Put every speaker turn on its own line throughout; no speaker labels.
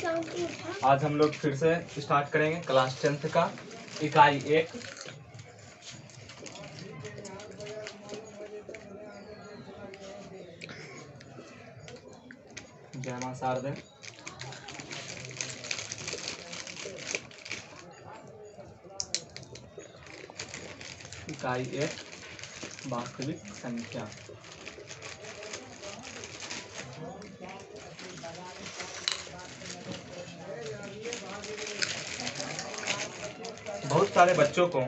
आज हम लोग फिर से स्टार्ट करेंगे क्लास 10th का इकाई 1। जय मां शारदे। इकाई 1 वास्तविक संख्या। बहुत सारे बच्चों को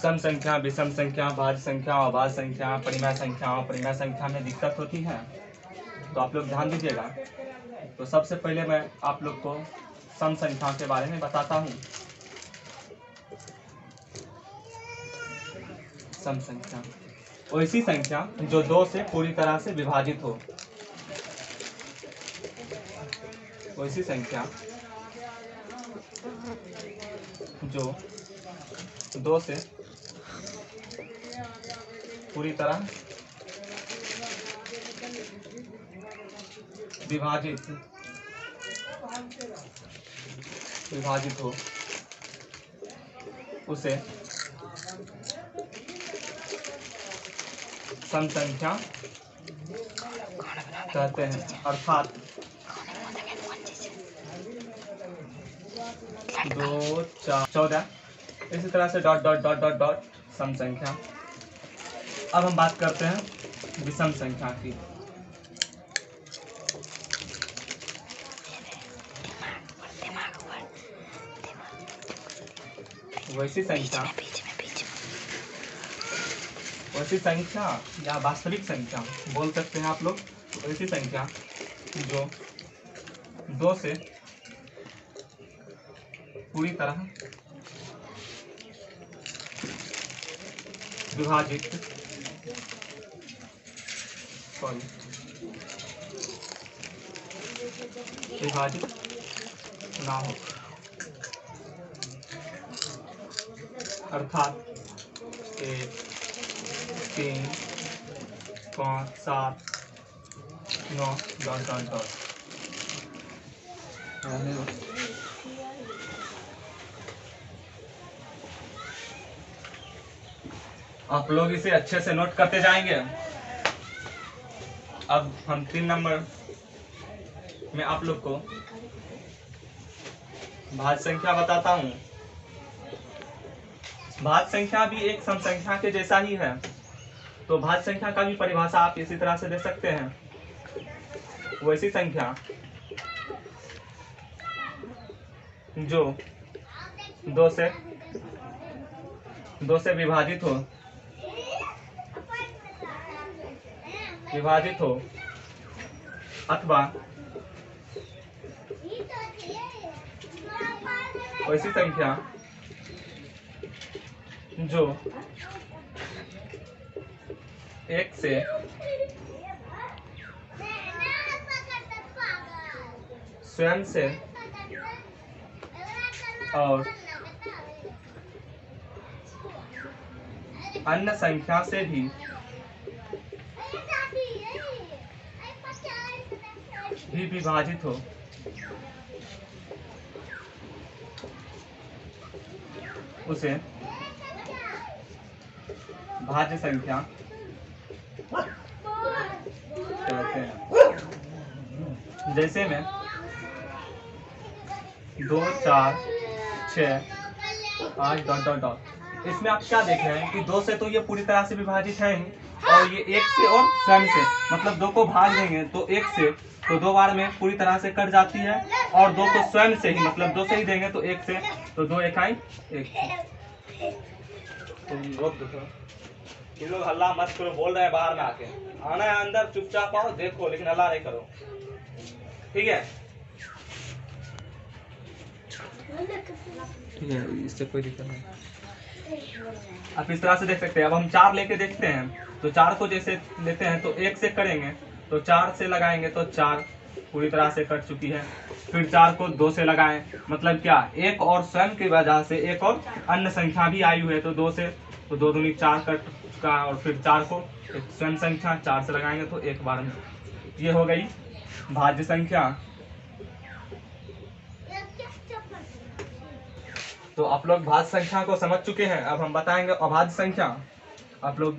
सम संख्या, विषम संख्या, भाज्य संख्या, अभाज्य संख्या, परिमेय संख्या, अपरिमेय संख्या में दिक्कत होती है, तो आप लोग ध्यान दीजिएगा। तो सबसे पहले मैं आप लोग को सम संख्या के बारे में बताता हूँ। सम संख्या वैसी संख्या जो 2 से पूरी तरह से विभाजित हो। वैसी संख्या जो 2 से पूरी तरह विभाजित हो, उसे सम संख्या कहते हैं। अर्थात 2, 4, 14 इसी तरह से dot dot dot dot dot सम संख्या। अब हम बात करते हैं विषम संख्या की। वैसी संख्या या वास्तविक संख्या बोल सकते हैं आप लोग। वैसी संख्या जो 2 से पूरी तरह विभाजित ना हो। अर्थात 1, 3, 5, 7, 9 डॉट डॉट डॉट। आप लोग इसे अच्छे से नोट करते जाएंगे। अब हम 3 नंबर में आप लोग को भाज्य संख्या बताता हूँ। भाज्य संख्या भी एक सम संख्या के जैसा ही है। तो भाज्य संख्या का भी परिभाषा आप इसी तरह से दे सकते हैं। वैसी संख्या जो 2 से विभाजित हो अथवा वैसी संख्या जो 1 से स्वयं से और अन्य संख्या से भी विभाजित हो, उसे भाज्य संख्या कहते हैं। जैसे में 2, 4, 6, 8 डॉट डॉट डॉट। इसमें आप क्या देख रहे हैं कि 2 से तो ये पूरी तरह से विभाजित है ही, और ये 1 से और स्वयं से, मतलब 2 को भाग देंगे तो 1 से तो 2 बार में पूरी तरह से कट जाती है, और 2 को स्वयं से ही मतलब 2 से ही देंगे तो 1 से, तो 2 इकाई 1। तुम लोग हल्ला मत करो, बोल रहे हैं बाहर में आके। आना है अंदर, चुपचाप आओ, देखो, लेकिन हल्ला नहीं करो, ठीक है? ठीक है, इससे कोई दिक्कत नहीं। आप इस तरह से देख सकते हैं। अब हम 4 लेके देखते हैं। तो 4 को जैसे लेते हैं तो 1 से करेंगे, तो 4 से लगाएंगे तो 4 पूरी तरह से कट चुकी है। फिर 4 को 2 से लगाएं, मतलब क्या, 1 और स्वयं की वजह से एक और अन्य संख्या भी आई हुई है, तो 2 से, तो 2 दूनी 4 कट चुका। और फिर 4 को एक स्वयं संख्या 4 से लगाएंगे तो 1 बार में। ये हो गई भाज्य संख्या। तो आप लोग भाज्य संख्या को समझ चुके हैं। अब हम बताएंगे अभाज्य संख्या। आप लोग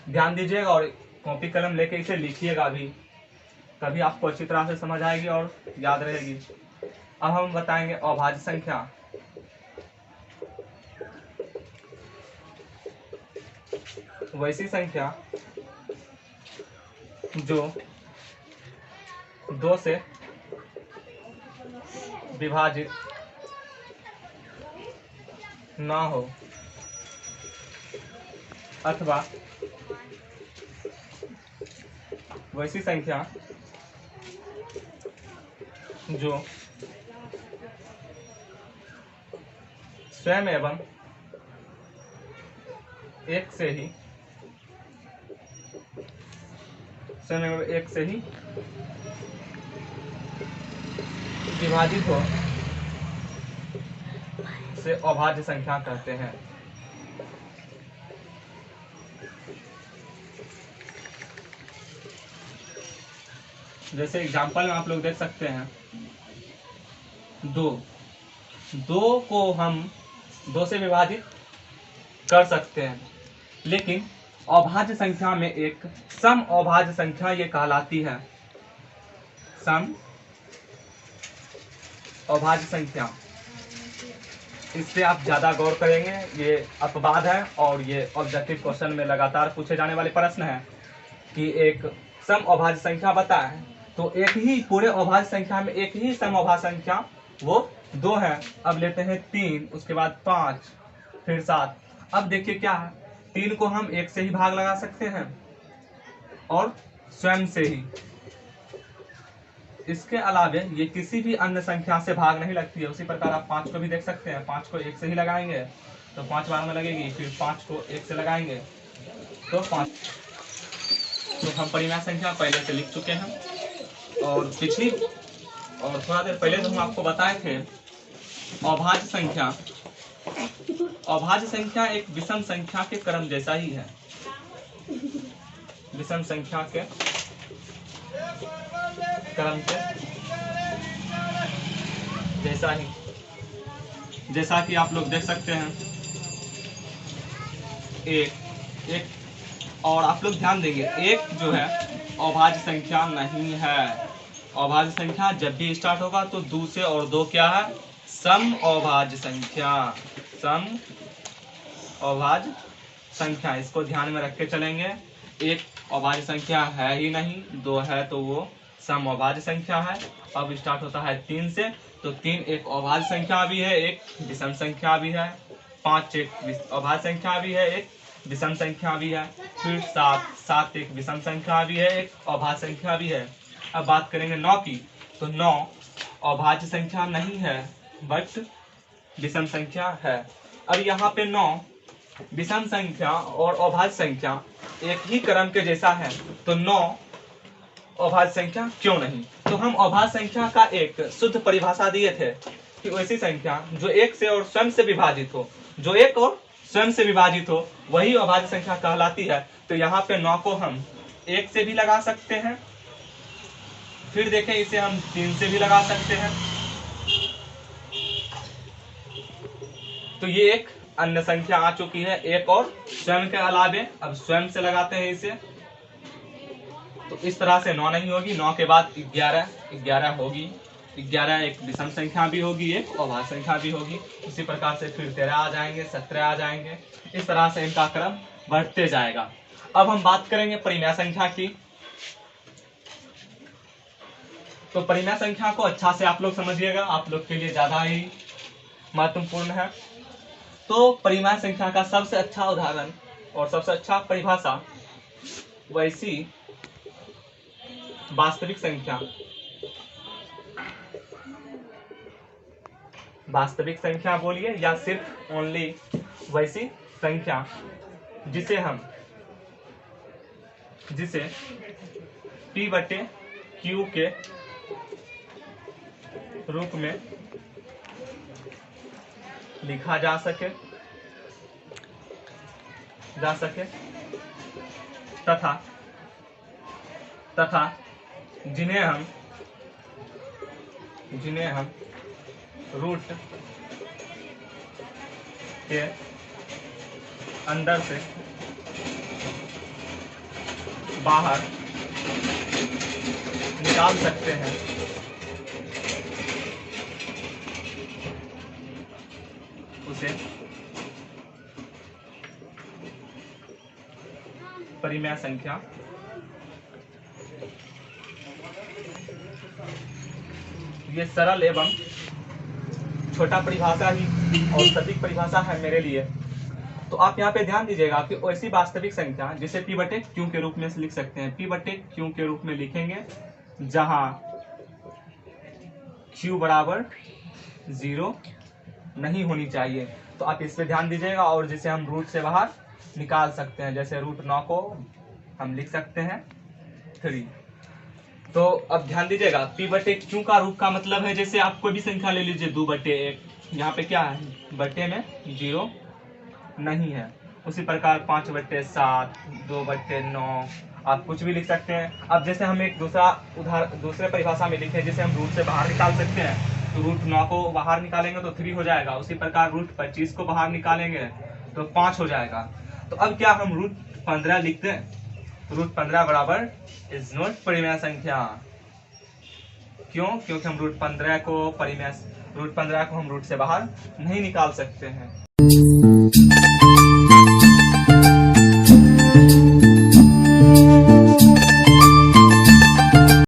ध्यान दीजिएगा और कॉपी कलम लेके इसे लिखिएगा भी, तभी आपको अच्छी तरह से समझ आएगी और याद रहेगी। अब हम बताएंगे अभाज्य संख्या। वैसी संख्या जो 2 से विभाजित ना हो अथवा वैसी संख्या जो स्वयं एवं एक से ही विभाजित हो से अभाज्य संख्या कहते हैं। जैसे एग्जांपल में आप लोग देख सकते हैं 2 को हम 2 से विभाजित कर सकते हैं, लेकिन अभाज्य संख्या में एक सम अभाज्य संख्या ये कहलाती है। सम अभाज्य संख्या, इस पे आप ज्यादा गौर करेंगे। ये अपवाद है और ये ऑब्जेक्टिव क्वेश्चन में लगातार पूछे जाने वाले प्रश्न है कि एक सम अभाज्य संख्या बताए, तो एक ही पूरे अभाज्य संख्या में एक ही सम अभाज्य संख्या वो 2 है। अब लेते हैं 3, उसके बाद 5, फिर 7। अब देखिए क्या है, 3 को हम 1 से ही भाग लगा सकते हैं और स्वयं से ही। इसके अलावे ये किसी भी अन्य संख्या से भाग नहीं लगती है। उसी प्रकार आप 5 को भी देख सकते हैं। 5 को 1 से ही लगाएंगे तो 5 बार में लगेगी, फिर 5 को 1 से लगाएंगे तो 5। तो हम परिमेय संख्या पहले से लिख चुके हैं और थोड़ा देर पहले तो हम आपको बताए थे अभाज्य संख्या। अभाज्य संख्या एक विषम संख्या के क्रम जैसा ही है। विषम संख्या के क्रम के जैसा ही, जैसा कि आप लोग देख सकते हैं एक और आप लोग ध्यान देंगे, एक जो है अभाज्य संख्या नहीं है। अभाज्य संख्या जब भी स्टार्ट होगा तो 2 से और 2 क्या है, सम अभाज्य संख्या। सम अभाज्य संख्या, इसको ध्यान में रख के चलेंगे। एक अभाज्य संख्या है ही नहीं, 2 है तो वो सम अभाज्य संख्या है। अब स्टार्ट होता है 3 से, तो 3 एक अभाज्य संख्या भी है, एक विषम संख्या भी है। 5 एक अभाज्य संख्या भी है, एक विषम संख्या भी है। फिर 7 एक विषम संख्या भी है, एक अभाज्य संख्या भी है। अब बात करेंगे 9 की, तो 9 अभाज्य संख्या नहीं है बट विषम संख्या है। अब यहाँ पे 9 विषम संख्या और अभाज्य संख्या एक ही क्रम के जैसा है, तो 9 अभाज्य संख्या क्यों नहीं। तो हम अभाज्य संख्या का एक शुद्ध परिभाषा दिए थे कि वैसी संख्या जो 1 से और स्वयं से विभाजित हो, जो 1 और स्वयं से विभाजित हो वही अभाज्य संख्या कहलाती है। तो यहाँ पे 9 को हम 1 से भी लगा सकते हैं, फिर देखें इसे हम 3 से भी लगा सकते हैं। तो ये एक अन्य संख्या आ चुकी है, 1 और स्वयं के अलावे। अब स्वयं से लगाते हैं इसे, तो इस तरह से 9 नहीं होगी। 9 के बाद 11 होगी। 11 एक विषम संख्या भी होगी, एक अभाज्य संख्या भी होगी। उसी प्रकार से फिर 13 आ जाएंगे, 17 आ जाएंगे। इस तरह से इनका क्रम बढ़ते जाएगा। अब हम बात करेंगे परिमेय संख्या की। तो परिमेय संख्या को अच्छा से आप लोग समझिएगा, आप लोग के लिए ज्यादा ही महत्वपूर्ण है। तो परिमेय संख्या का सबसे अच्छा उदाहरण और सबसे अच्छा परिभाषा वैसी वास्तविक संख्या, वास्तविक संख्या बोलिए या सिर्फ ओनली वैसी संख्या जिसे P/Q के रूप में लिखा जा सके तथा जिन्हें हम रूट के अंदर से बाहर निकाल सकते हैं। उसे परिमेय संख्या ये सरल एवं छोटा परिभाषा ही और सटीक परिभाषा है मेरे लिए। तो आप यहाँ पे ध्यान दीजिएगा कि ऐसी वास्तविक संख्या जिसे p बटे q के रूप में लिख सकते हैं, p बटे q के रूप में लिखेंगे जहां q बराबर 0 नहीं होनी चाहिए। तो आप इस पे ध्यान दीजिएगा और जिसे हम रूट से बाहर निकाल सकते हैं, जैसे √9 को हम लिख सकते हैं 3। तो अब ध्यान दीजिएगा p बटे q का रूप का मतलब है जैसे आप कोई भी संख्या ले लीजिए 2/1, यहाँ पे क्या है बटे में 0 नहीं है। उसी प्रकार 5/7, 2/9 आप कुछ भी लिख सकते हैं। अब जैसे हम एक दूसरे परिभाषा में लिखें जिसे हम रूट से बाहर निकाल सकते हैं, तो √9 को बाहर निकालेंगे तो 3 हो जाएगा। उसी प्रकार √25 को बाहर निकालेंगे तो 5 हो जाएगा। तो अब क्या हम √15 लिखते हैं? √15 बराबर इज नॉट परिमेय संख्या। क्यों? क्योंकि हम √15 को हम रूट से बाहर नहीं निकाल सकते हैं।